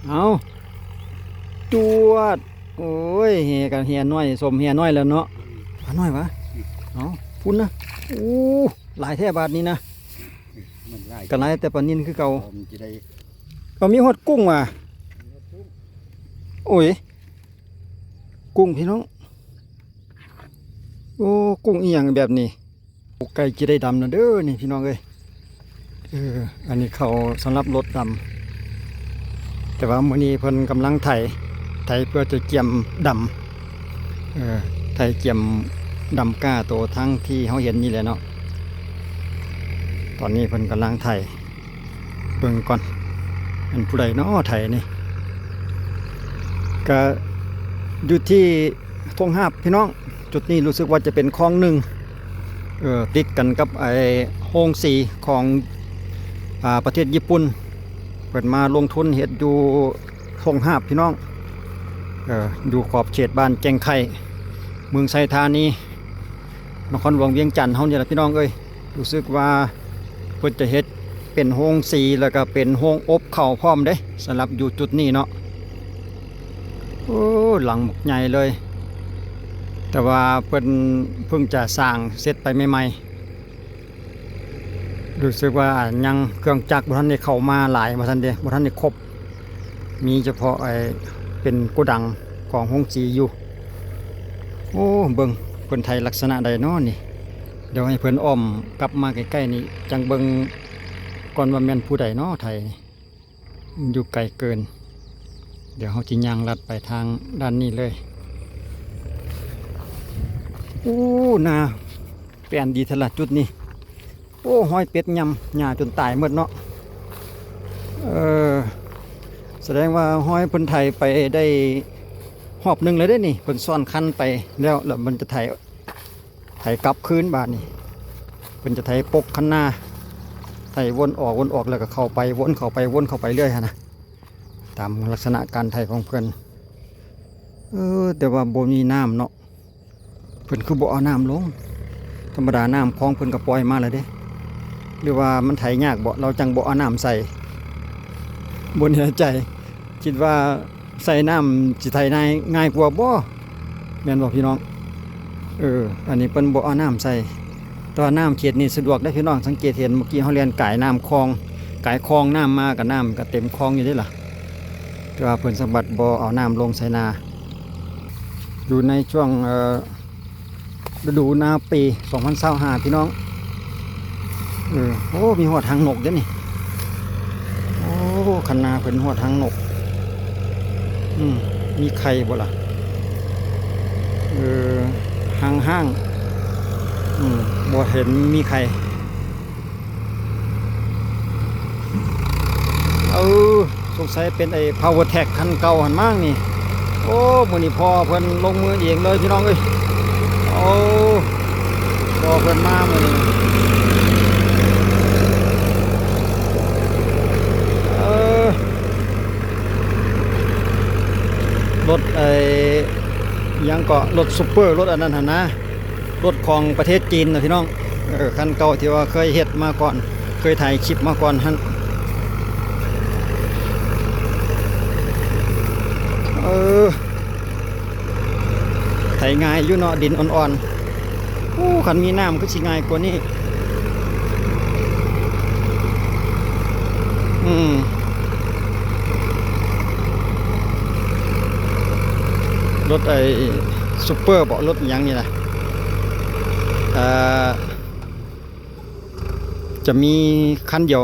เอาจวดโอ้ยเฮกันเฮียน้อยสมเฮียน้อยแล้วเนาะมาน้อยวะเอาพุ่นนะโอ้หลายแท่บาทนี้นะมันไล่กันหลายแต่ปานนินคือเก่ามันจะได้ก็มีหดกุ้งว่ะโอ้ยกุ้งพี่น้องโอ้กุ้งอีหยังแบบนี้ไก่จะได้ดำนะเด้อนี่พี่น้องเอ้ยอันนี้เขาสำหรับรถดำแต่ว่ามื้อนี้เพิ่นกำลังไถเพื่อจะเกี่ยมดำไถเกี่ยมดำก้าโตทั้งที่เขาเห็นนี่แหละเนาะตอนนี้เพิ่นกำลังไถเบิ่งก่อนเป็นผู้ใดเนาะไถนี่ก็อยู่ที่ทงหาบพี่น้องจุดนี้รู้สึกว่าจะเป็นคลองหนึ่งติดกันกับไอ้โฮงสีของประเทศญี่ปุ่นเปิดมาลงทุนเฮ็ดอยู่ทงหาบพี่น้องอยู่ขอบเขตบ้านแจงไข่เมืองไซธานีนครหลวงเวียงจันทน์เฮานี่แหละพี่น้องเอ้ยรู้สึกว่าเพิ่นจะเฮ็ดเป็นโฮงสีแล้วก็เป็นโฮงอบข้าวพร้อมเด้สำหรับอยู่จุดนี้เนาะโอ้หลังใหญ่เลยแต่ว่าเพิ่งจะสร้างเสร็จไปใหม่ๆรู้สึกว่ายังเครื่องจักรบ่ทันได้เข้ามาหลายบ่ทันได้ครบมีเฉพาะไอ้เป็นโกดังของโฮงสีอยู่โอ้เบิ่งเพิ่นไทยลักษณะใดเนาะนี่เดี๋ยวให้เพิ่นอ้อมกลับมาใกล้ๆนี่จังเบิ่งก่อนว่าแม่นผู้ใดเนาะไทยอยู่ไกลเกินเดี๋ยวเฮาสิย่างลัดไปทางด้านนี้เลยโอ้นาแปลนดีทะละจุดนี้โอ้ห้อยเป็ดยำหญ้าจนตายหมดเนาะแสดงว่าห้อยเพิ่นไถไปได้หอบหนึ่งเลยได้นี่เพิ่นซ่อนคันไปแล้วมันจะไถกลับคืนบาดนี่เพิ่นจะไถปกคันหน้าไถวนออกแล้วก็เข้าไปวนเข้าไปเรื่อยฮะนะตามลักษณะการไถของเพิ่นแต่ว่าบ่มีน้ำเนาะเพิ่นคือบ่เอาน้ำลงธรรมดาน้ำคลองเพิ่นก็ปล่อยมาแล้วเด้หรือว่ามันไถยากบ่เราจังบ่เอาน้ำใส่บนหัวใจคิดว่าใส่น้ำสิไถง่ายกว่าบ่แม่นบ่พี่น้องอันนี้เพิ่นบ่เอาน้ำใส่ตอนน้ำเขตนี่สะดวกได้พี่น้องสังเกตเห็นเมื่อกี้เฮาเรียนก่ายน้ำคลองน้ำมากับน้ำก็เต็มคลองอยู่ได้ล่ะแต่ว่าเพิ่นสมบัติบ่เอาน้ำลงใส่นาอยู่ในช่วงฤดูนาปี2025พี่น้องโอ้มีหัวทางนกเด้นี่โอ้คันนาเพิ่นหัวทางนกมีไข่บ่ล่ะห้างบ่เห็นมีไข่สงสัยเป็นไอ้ Power Tech คันเก่าหันมั่งนี่โอ้มื้อนี้พ่อเพิ่นลงมือเองเลยพี่น้องเอ้ยโอ้พ่อเพิ่นมามื้อนี้รถยังเกาะรถซุปเปอร์รถอันนั้นนะรถของประเทศจีนนะพี่น้องคันเก่าที่ว่าเคยเฮ็ดมาก่อนเคยถ่ายคลิปมาก่อนฮั่นถ่ายง่ายอยู่เนาะดินอ่อนๆโอ้คันมีน้ำก็สิง่ายกว่านี้รถซุปเปอร์เบาะรถอย่างนี้นะจะมีคันเดียว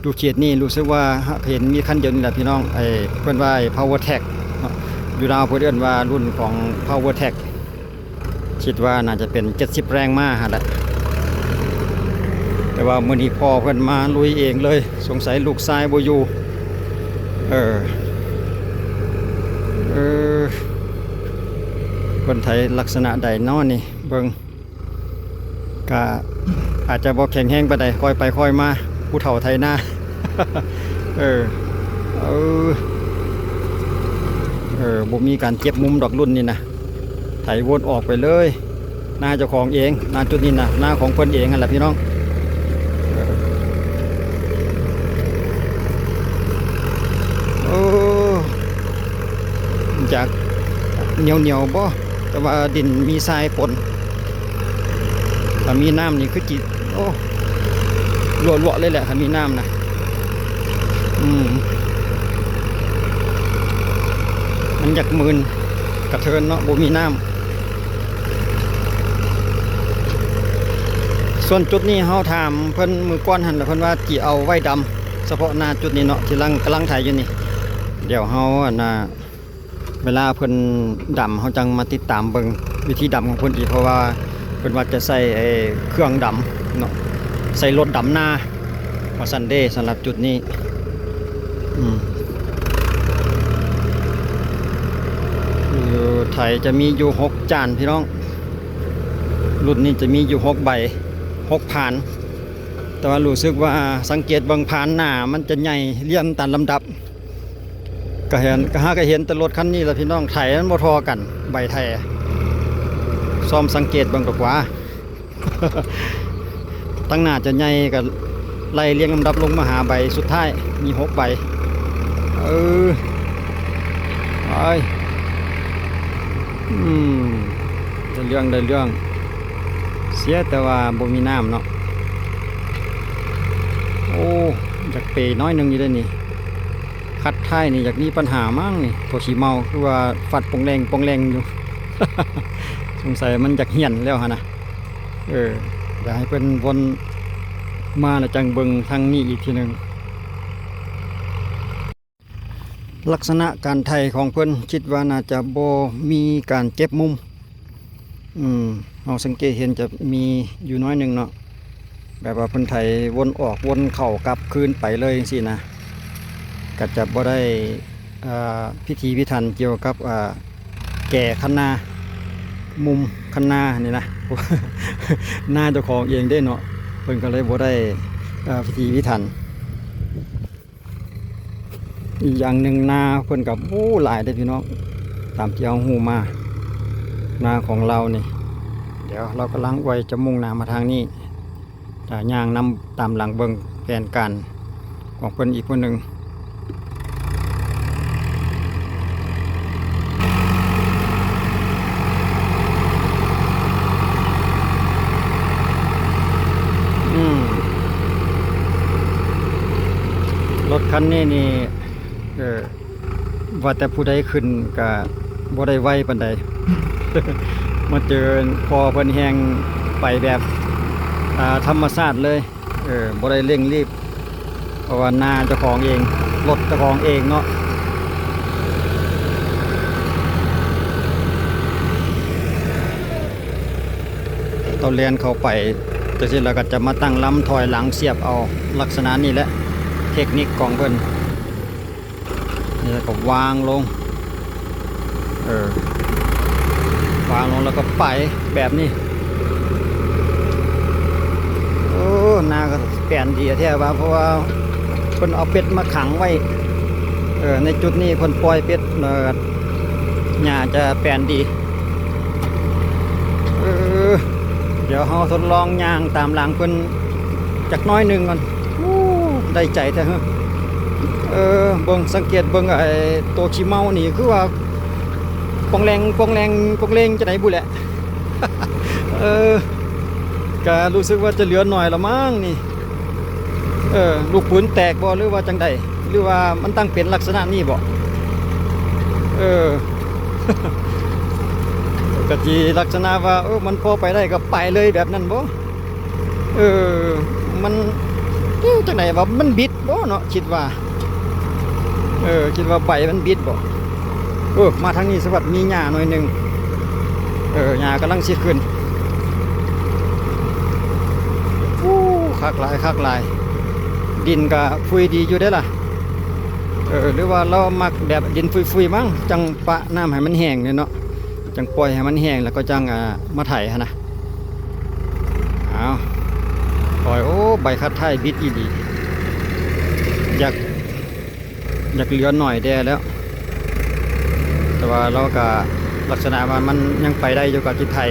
ดูเขตนี่รู้สึกว่าเห็นมีคันเดียวนี่แหละพี่น้องเพื่อนว่าPower Tech อยู่ดาวเพื่อนว่ารุ่นของ Power Tech คิดว่าน่าจะเป็น70แรงม้าฮะแหละแต่ว่ามื้อนี้พ่อเพื่อนมาลุยเองเลยสงสัยลูกชายบ่อยู่คนไทยลักษณะใดน้อนี่เบิ่งก็อาจจะบ่แข็งแรงปานใดค่อยไปค่อยมาผู้เฒ่าไทยหน้าบ่มีการเก็บมุมดอกรุ่นนี่นะไถวนออกไปเลยหน้าเจ้าของเองหน้าจุดนี้นะหน้าของเพิ่นเองนั่นแหละพี่น้อง จากเหนียวบ่แต่ว่าดินมีทรายปนถ้ามีน้ำนี่คือจิโอ้รั่วๆเลยแหละถ้ามีน้ำนะมันอยากมืนกระเทินเนาะบ่มีน้ำส่วนจุดนี้เฮาถามเพิ่นมือก้อนหันแล้วเพิ่นว่าจิเอาไว้ดำเฉพาะหน้าจุดนี้เนาะที่กำลังถ่ายอยู่นี่เดี๋ยวเฮาเวลาเพิ่นดำเฮาจังมาติดตามเบิ่งวิธีดำของเพิ่นอีกเพราะว่าเพิ่นว่าจะใส่เครื่องดำเนาะใส่รถดำนาว่าซันเดย์สำหรับจุดนี้ไถจะมีอยู่6จานพี่น้องรุ่นนี้จะมีอยู่6ใบ6ผ่านแต่ว่ารู้สึกว่าสังเกตบางผ่านหน้ามันจะใหญ่เรียงตามลำดับก็เห็นแต่รถคันนี้แหละพี่น้องไถมันบ่ทอกันใบไถซ้อมสังเกตบางกว่า ตั้งหน้าจะใหญ่กับไล่เรียงลำดับลงมาหาใบสุดท้ายมี6ใบได้เรื่องเสียแต่ว่าบ่มีน้ำเนาะโอ้อยากเปน้อยนึงอยู่ได้นี่คัดท้ายนี่อยากมีปัญหามั่งนี่โทชิเมาคือว่าฟัดปงแรงอยู่ สงสัยมันอยากเหี่ยนแล้วฮะนะอยากให้เพิ่นวนมาแล้วจังเบิ่งทางนี้อีกทีนึงลักษณะการไถของเพิ่นคิดว่าน่าจะบ่มีการเก็บมุมเราสังเกตเห็นจะมีอยู่น้อยหนึ่งเนาะแบบว่าเพิ่นไถวนออกวนเข้ากลับคืนไปเลยจังซี่นะก็จะบ่ได้พิธีพิธันเกี่ยวกับแก่คันนามุมคันนานี่นะ หน้าเจ้าของเองได้เนาะเพิ่นก็เลยบ่ได้พิธีพิธันอีกอย่างหนึ่งนาเพิ่นกับหลายได้พี่น้องตามที่เอาหูมานาของเรานี่เดี๋ยวเรากำลังไว้จะมุ่งหน้ามาทางนี้จะย่างนำตามหลังเบิ่งแผนการของเพิ่นอีกคนหนึ่งรถคันนี้นี่ว่าแต่ผู้ใดขึ้นก็บ่ได้ไวปานใด มาเจอพอเพิ่นแฮงไปแบบธรรมชาติเลยบ่ได้เร่งรีบเพราะว่าหน้าเจ้าของเองรถเจ้าของเองเนาะตอนเรียนเข้าไปจะเสร็จแล้วก็จะมาตั้งลำถอยหลังเสียบเอาลักษณะนี้แหละเทคนิคของเพิ่นนี่แล้วก็วางลงวางลงแล้วก็ไปแบบนี้หน้าก็แปลนดีแท้ว่าเพราะว่าเพิ่นเอาเป็ดมาขังไว้ในจุดนี้เพิ่นปล่อยเป็ดหญ้าจะแปลนดีเดี๋ยวเฮาทดลองย่างตามหลังเพิ่นจักน้อยหนึ่งก่อนได้ใจแท้เฮ้เบิ่งสังเกตเบิ่งไอ้โตชิเมานี่คือว่าปองแรงจะไหนบุแหละ ก็รู้สึกว่าจะเหลือหน่อยละมั้งนี่ลูกปืนแตกบ่หรือว่าจังใดหรือว่ามันตั้งเป็นลักษณะนี้บ่กะจีลักษณะว่ามันพอไปได้ก็ไปเลยแบบนั้นบ่มันจังไหนว่ามันบิดบ่เนาะคิดว่าคิดว่าใบมันบิดบ่มาทางนี้สวัสดิ์มีหญ้าหน่อยหนึงหญ้ากำลังสิขึ้นคักหลายดินก็ฟุยดีอยู่ได้ล่ะหรือว่าเรามักแบบดินฟุยมั้งจังปะน้ำให้มันแห้งเนี่ยเนาะจังปล่อยให้มันแห้งแล้วก็จังมาไถฮะนะปล่อยใบคัดไทยบิดอีดีอยากเหลือหน่อยแด่แล้วแต่ว่าเราก็ลักษณะว่ามันยังไปได้อยู่กับจิตไทย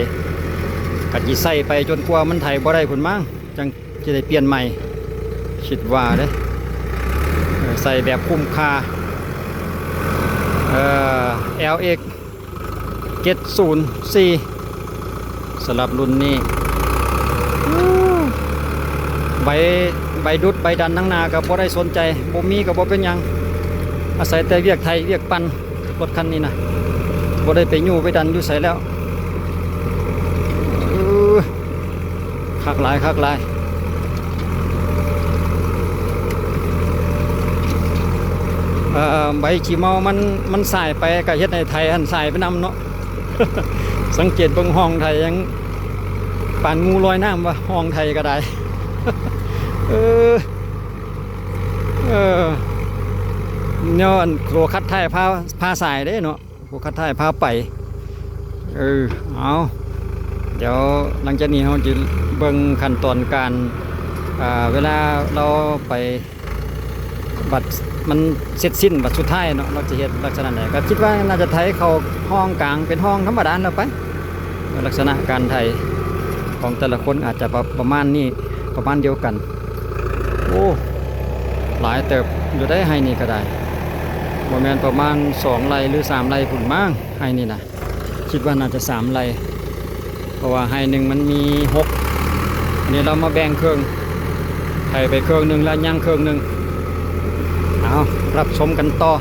กับจิใส่ไปจนกว่ามันไถบ่ได้ผลมั้งจังจะได้เปลี่ยนใหม่คิดว่าเด้ใส่แบบคุ้มค่า LX 704สำหรับรุ่นนี้ใบดุดใบดันทั้งหนาก็บ่ได้สนใจบ่มีก็บ่เป็นหยังอาศัยแต่เวียกไทยเวียกปั่นรถคันนี้นะบ่ได้ไปยู่ไปดันอยู่ไสแล้วคักหลายใบขี้เมามันสายไปก็เฮ็ดให้ไทยหันสายไปนำเนาะ สังเกตเบิ่งห้องไทยยังปานงูลอยน้ำวะห้องไทยก็ได้ เออเนี่ยโครคัดไทยพาสายได้เนาะโครคัดไทยพาไปเอาเดี๋ยวหลังจากนี้เราจะเบิ่งขั้นตอนการเวลาเราไปบัตรมันเสร็จสิ้นบัตรสุดท้ายเนาะเราจะเห็นลักษณะไหนก็คิดว่าน่าจะไทยเขาห้องกลางเป็นห้องธรรมดาแล้วไปลักษณะการไทยของแต่ละคนอาจจะประมาณนี้ประมาณเดียวกันโอ้หลายเติบอยู่ได้ให้นี่ก็ได้โมเมนต์ประมาณ2 ไร่หรือ3 ไร่ผุนมั่งให้นี่นะคิดว่าน่าจะ3 ไร่เพราะว่าให้หนึ่งมันมี6อันนี้เรามาแบ่งเครื่องไถไปเครื่องหนึ่งแล้วย่างเครื่องหนึ่งเอารับชมกันต่อ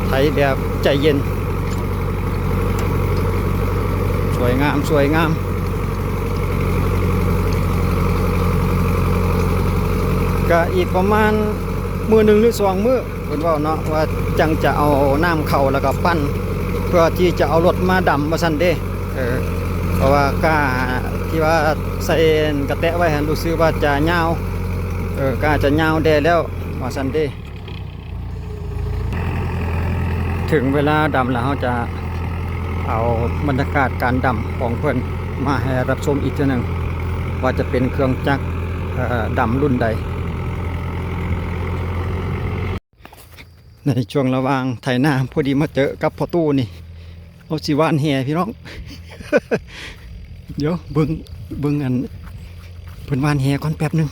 ไถแบบใจเย็นสวยงามก็อีกประมาณมือหนึ่งหรือ2 มื้อเพิ่นว่าเนาะว่าจังจะเอาน้ำเข้าแล้วก็ปั้นเพื่อที่จะเอารถมาดำว่าซั่นเด้เพราะว่ากล้าที่ว่าใส่กระแตะไว้ให้รู้สึกว่าจะยาวกล้าจะยาวแดแล้วว่าซั่นเด้ถึงเวลาดำแล้วเราจะเอาบรรยากาศการดำของเพิ่นมาให้รับชมอีกเทื่อนึงว่าจะเป็นเครื่องจักรดำรุ่นใดในช่วงระหว่างไถนาพอดีมาเจอกับพ่อตู้นี่เอาสิว่านแห่พี่น้อง เดี๋ยวเบิ่งอันเพิ่นว่านแห่ก่อนแป๊บนึง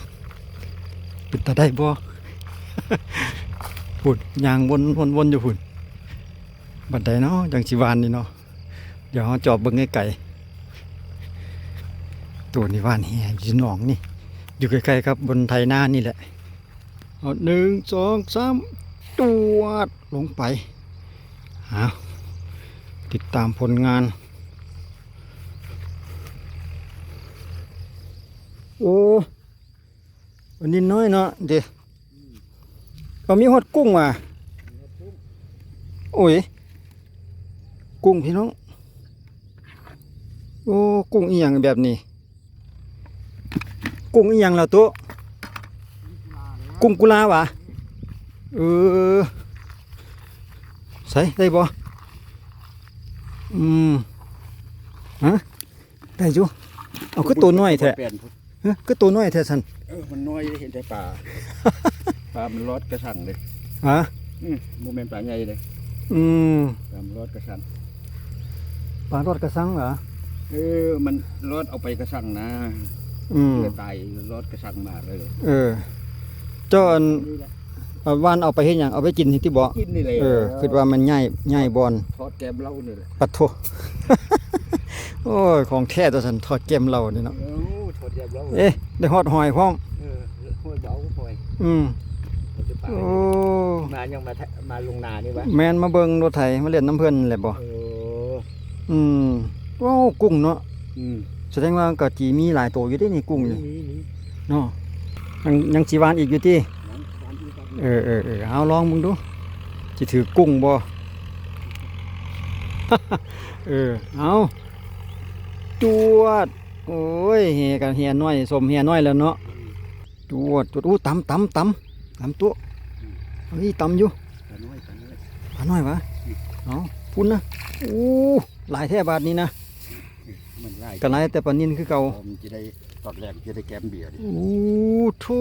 เป็นตาได้บ่ พุ่นยางวนอยู่พุ่นบัดใดเนาะจังสิว่านนี่เนาะเดี๋ยวเฮาจอบเบิ่งไกลๆตัวนี้ว่านแห่อยู่หนองนี่อยู่ใกล้ๆครับบนไถนานี่แหละเอา1 2 3ตวดลงไปติดตามผลงานโอ้วันนี้น้อยเนาะเดี๋ยวก็มีหดกุ้งว่ะโอ้ยกุ้งพี่น้องโอ้กุ้งอีหยังแบบนี้กุ้งอีหยังแล้วตัวกุ้งกุลาวะใส่ได้บ่ฮะได้อยู่เอาคือตัวน้อยแท้คือตัวน้อยแท้สันมันน้อยเห็นแต่ป่า ป่ามันรอดกระชังเลยโมเมนต์ป่าใหญ่เลยป่ามันรอดกระชังปลารอดกระสังเหรอมันรอดเอาไปกระชังนะเพื่อตายรอดกระชังมาเลยเจ้าว่านเอาไปเฮ็ดหยังเอาไปกินที่บ่กินนี่เลยคิดว่ามันง่ายบอนทอดแกมเหล้านี่แหละปัดโถ โอ้ยของแท้ตัวฉันทอดแกมเหล้านี่เนาะทอดแกมเหล้าได้ฮอดหอยพร้อมหอยเบาหอยโอ้มายังมาลงนานี่วะแม่นมาเบิ่งรถไถมาเล่นน้ำเพิ่นแหละบ่โอ้กุ้งเนาะแสดงว่าก็จีมีหลายตัวอยู่ได้นี่กุ้งนี่เนาะยังสิหวานอีกอยู่ติเอาลองมึงดูจะถือกุ้งบ่ เอาจวดโอ้ยเฮกันเฮียน้อยสมเฮียน้อยแล้วเนาะจวดตำตัวเฮ้ยตำอยู่ปลาน้อยวะเอาพุ่นนะโอ้หลายแท่บาทนี้นะกันหลายแต่ปลานิ่นคือเก่าจะได้ตอดแรงจะได้แกมเบียร์ดิโอ้ทู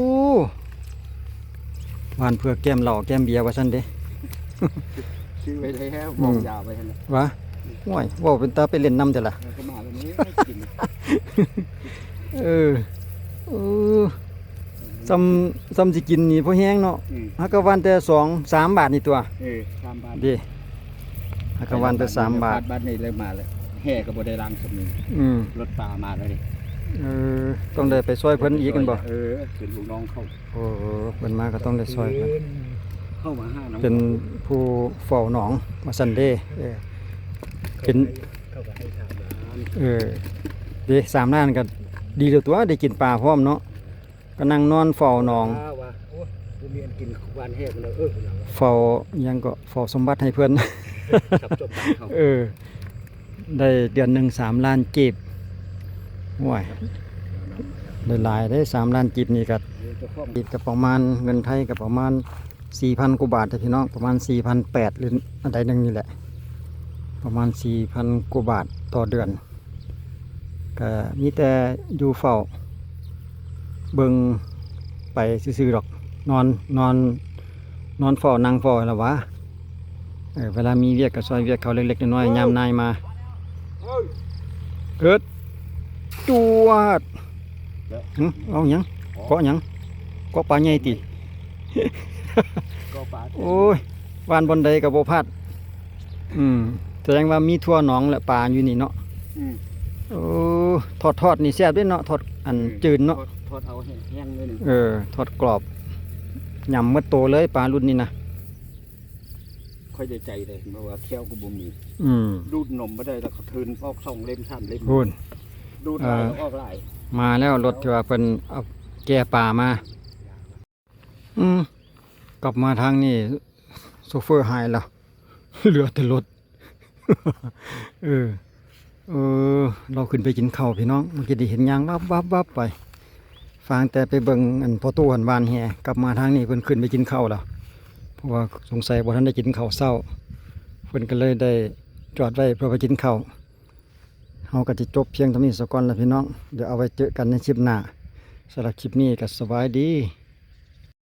วานเพื่อแก้มเหล่าแก้มเบียร์ว่าซั่นเด้ชื่อไว้ได้แค่มองยาวไปหั่นน่ะวะว้ายว่าเป็นตาไปเล่นน้ำแต่ละก็มาแบบนี้กินเออ ซ้ำสิกินนี่พอแห้งเนาะฮักกะวันแต่2-3 บาทนี่ตัว 3 บาท ดิฮักกะวันแต่3 บาท บาทนี่เลยมาเลยแห่ก็บ่ได้ล้างสำนึง อืม รถปลามาแล้วดิ เออต้องได้ไปซอยเพิ่นอีกกันบ่ เป็นลูกน้องเขา โอ้โหเพิ่นมาก็ต้องได้ซอยเพิ่น เข้ามาหาน้อง เป็นผู้เฝ้าหนองมาซันเดย์เป็น เข้าไปให้ทำน้ำ เด้3 ล้านก็ดีแล้วตัวได้กินปลาพร้อมเนาะก็นั่งนอนเฝ้าหนอง ว่าโอ้กูมีอันกินวันแห้งแล้ว เฝ้าหยังก็เฝ้าสมบัติให้เพิ่น ขับจบบ้านเขา ได้เดือนหนึ่ง3 ล้านกีบว้ายได้หลายได้3 ล้านกีบนี่ก็กีบกับประมาณเงินไทยกับประมาณ 4,000 กว่าบาทพี่น้องประมาณ 4,800 หรืออันใดหนึงนี่แหละประมาณ 4,000 กว่าบาทต่อเดือนก็มีแต่อยู่เฝ้าเบิ่งไปซื่อๆดอกนอนเฝ้านั่งเฝ้าแล้ววะเวลามีเวียกก็ซอยเวียกเขาเล็กๆน้อยๆยามนายมาเกิดจวดเอาหยังเกาะหยังเกาะปลาใหญ่ติ ก็ปลา โอ้ยวานบนใดกับโบพลาดแสดงว่ามีทั่วหนองและปลาอยู่นี่เนาะโอ้ทอดนี่แซ่บด้วยเนาะทอดอันจืดเนาะ ทอดเอาแห้งเลยนี่ ทอดกรอบยำเมื่อโตเลยปลารุ่นนี้นะ ค่อยได้ใจเลยเพราะว่าเที่ยวกูบ่มี ดูดนมไม่ได้แล้วเขาทืนออก2 เล่ม 3 เล่ม พูน ดูดหลายแล้วออกหลาย มาแล้วรถที่ว่าเป็นเอาแก่ปลามา กลับมาทางนี้โซเฟอร์หายแล้ว เหลือแต่รถ เราขึ้นไปกินข้าวพี่น้องเมื่อกี้ได้เห็นยางวับไปฟังแต่ไปเบิ่งอันพอตู้หันบานแฮกลับมาทางนี้เพิ่นขึ้นไปกินข้าวแล้วเพราะว่าสงสัยบ่ทันได้กินข้าวเช้าเพิ่นก็เลยได้จอดไว้เพื่อไปกินข้าวเฮาก็จะจบเพียงเท่านี้ซะก่อนแล้วพี่น้องเดี๋ยวเอาไว้เจอกันในคลิปหน้าสำหรับคลิปนี้ก็สบายดี